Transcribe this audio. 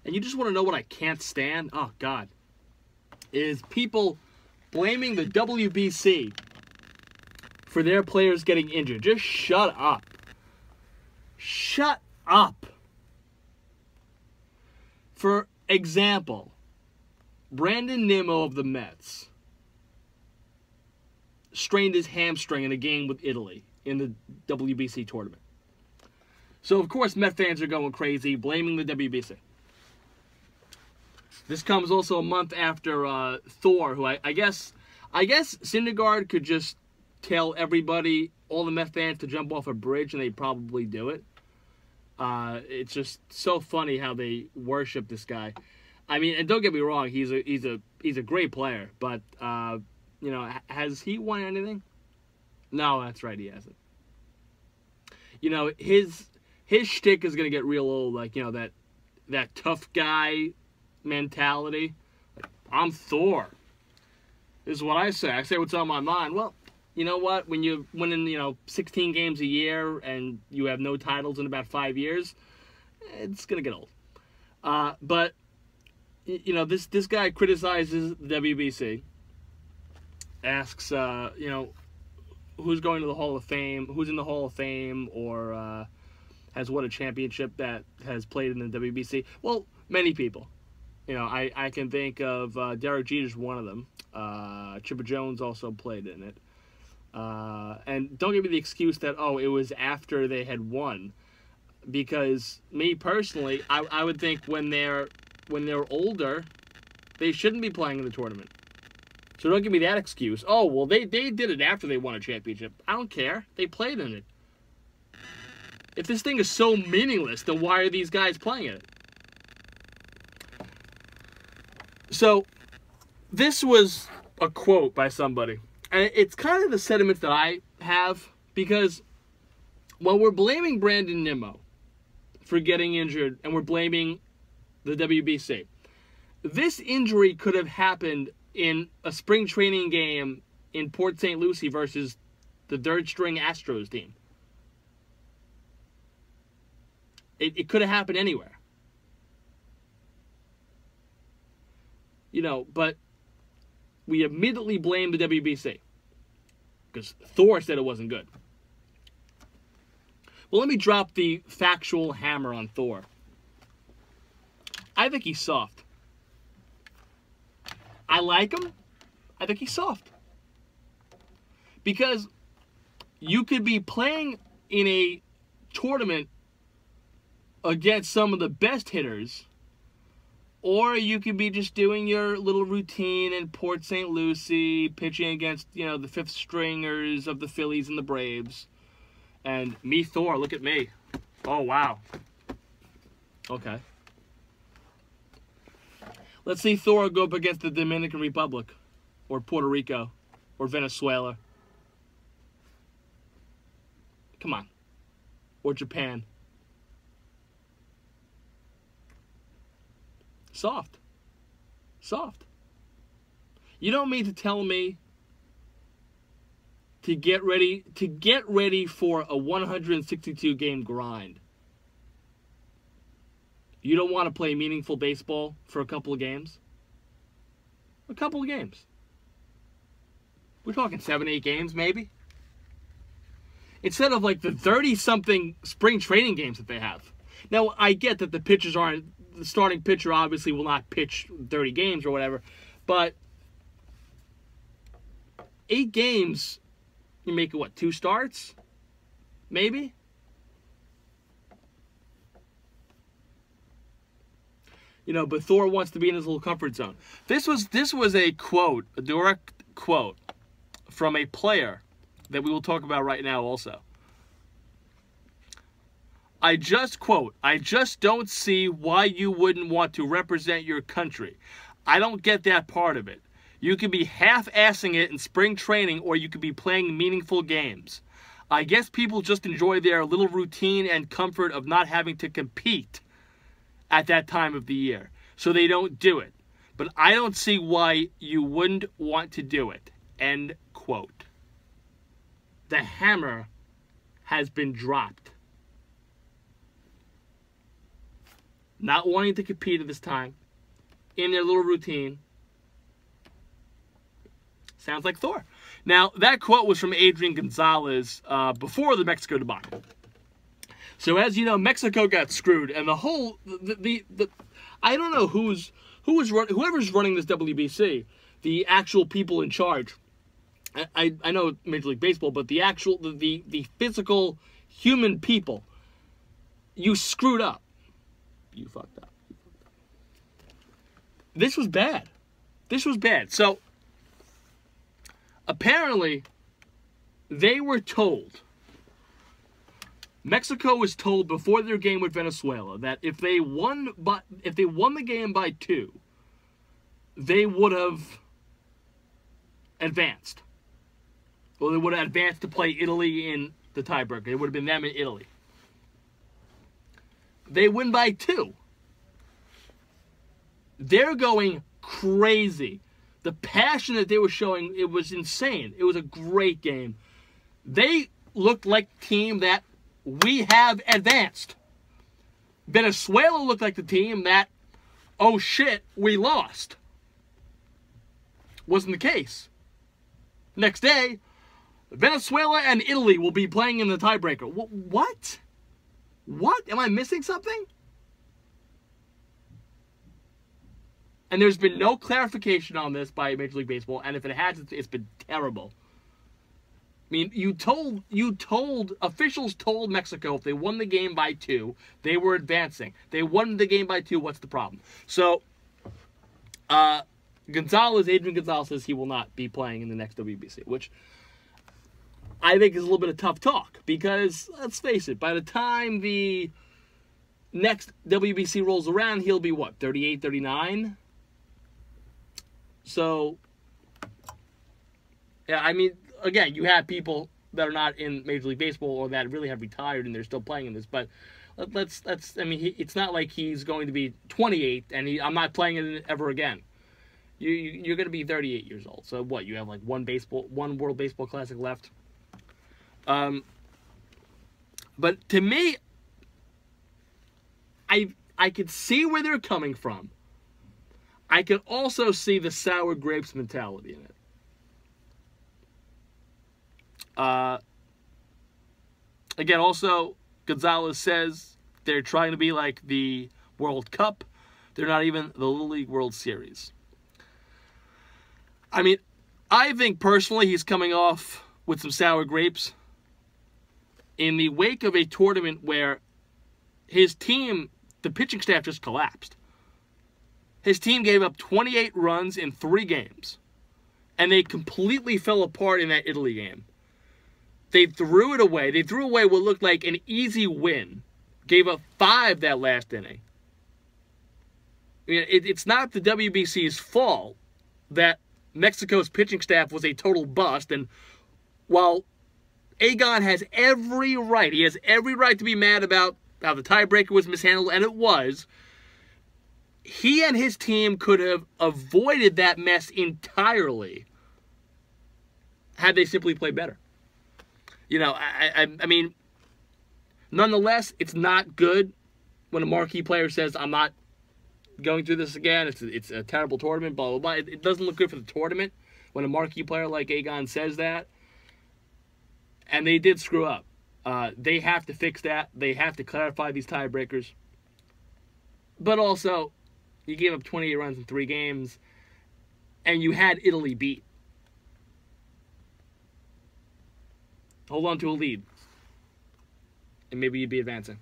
And you just want to know what I can't stand? Oh, God. Is people blaming the WBC for their players getting injured. Just shut up. Shut up. For example, Brandon Nimmo of the Mets strained his hamstring in a game with Italy in the WBC tournament. So, of course, Met fans are going crazy, blaming the WBC. This comes also a month after Thor, who I guess Syndergaard could just tell everybody, all the Met fans, to jump off a bridge, and they'd probably do it. It's just so funny how they worship this guy. I mean, and don't get me wrong, he's a great player, but you know, has he won anything? No, that's right, he hasn't. You know, his shtick is gonna get real old, like, you know, that tough guy mentality. Like, I'm Thor. This is what I say. I say what's on my mind. Well, you know what? When you're winning, you know, 16 games a year and you have no titles in about 5 years, it's gonna get old. But you know, this guy criticizes the WBC. Asks, you know, who's going to the Hall of Fame, who's in the Hall of Fame, or has won a championship that has played in the WBC. Well, many people. You know, I can think of Derek Jeter's one of them. Chipper Jones also played in it. And don't give me the excuse that, oh, it was after they had won. Because me personally, I would think when they're older, they shouldn't be playing in the tournament. So don't give me that excuse. Oh, well, they did it after they won a championship. I don't care. They played in it. If this thing is so meaningless, then why are these guys playing in it? So, this was a quote by somebody. And it's kind of the sentiment that I have, because when we're blaming Brandon Nimmo for getting injured, and we're blaming the WBC, this injury could have happened in a spring training game in Port St. Lucie versus the third-string Astros team. It could have happened anywhere. You know, but we immediately blame the WBC because Thor said it wasn't good. Well, let me drop the factual hammer on Thor. I think he's soft. I like him. I think he's soft. Because you could be playing in a tournament against some of the best hitters, or you could be just doing your little routine in Port St. Lucie, pitching against, you know, the fifth stringers of the Phillies and the Braves. And me, Thor, look at me. Oh, wow. Okay. Let's see Thor go up against the Dominican Republic, or Puerto Rico, or Venezuela. Come on. Or Japan. Soft. Soft. You don't mean to tell me to get ready for a 162 game grind. You don't want to play meaningful baseball for a couple of games? A couple of games. We're talking 7, 8 games, maybe. Instead of like the 30-something spring training games that they have. Now, I get that the pitchers aren't, the starting pitcher obviously will not pitch 30 games or whatever, but 8 games, you make it, what, 2 starts? Maybe? You know, but Thor wants to be in his little comfort zone. This was a quote, a direct quote from a player that we will talk about right now also. I just don't see why you wouldn't want to represent your country. I don't get that part of it. You could be half-assing it in spring training, or you could be playing meaningful games. I guess people just enjoy their little routine and comfort of not having to compete at that time of the year, so they don't do it. But I don't see why you wouldn't want to do it. End quote. The hammer has been dropped. not wanting to compete at this time, in their little routine. Sounds like Thor. Now, that quote was from Adrian Gonzalez before the Mexico debacle. So, as you know, Mexico got screwed, and the whole, I don't know whoever's running this WBC, the actual people in charge. I know Major League Baseball, but the actual, the physical human people, you screwed up. You fucked up. This was bad. This was bad. So, apparently, they were told, Mexico was told before their game with Venezuela that if they won the game by 2, they would have advanced. Well, they would have advanced to play Italy in the tiebreaker. It would have been them in Italy. They win by 2. They're going crazy. The passion that they were showing, it was insane. It was a great game. They looked like the team that we have advanced. Venezuela looked like the team that, oh shit, we lost. Wasn't the case. Next day, Venezuela and Italy will be playing in the tiebreaker. What? What? Am I missing something? And there's been no clarification on this by Major League Baseball, and if it has, it's been terrible. I mean, officials told Mexico if they won the game by 2, they were advancing. They won the game by 2, what's the problem? So, Adrian Gonzalez says he will not be playing in the next WBC, which I think is a little bit of tough talk, because, let's face it, by the time the next WBC rolls around, he'll be, what, 38, 39? So, yeah, I mean, again, you have people that are not in Major League Baseball or that really have retired and they're still playing in this, but it's not like he's going to be 28 and I'm not playing it ever again. You're going to be 38 years old. So what, you have like one World Baseball Classic left? But to me, I could see where they're coming from. I can also see the sour grapes mentality in it. Again, also, Gonzalez says they're trying to be like the World Cup. They're not even the Little League World Series. I mean, I think personally he's coming off with some sour grapes in the wake of a tournament where his team, the pitching staff, just collapsed. His team gave up 28 runs in 3 games. And they completely fell apart in that Italy game. They threw it away. They threw away what looked like an easy win. Gave up 5 that last inning. I mean, it's not the WBC's fault that Mexico's pitching staff was a total bust. And while Egon has every right, he has every right to be mad about how the tiebreaker was mishandled, and it was, he and his team could have avoided that mess entirely had they simply played better. You know, I mean, nonetheless, it's not good when a marquee player says, I'm not going through this again. It's a terrible tournament, blah, blah, blah. It doesn't look good for the tournament when a marquee player like Egon says that. And they did screw up. They have to fix that. They have to clarify these tiebreakers. But also, you gave up 28 runs in 3 games, and you had Italy beat. Hold on to a lead, and maybe you'd be advancing.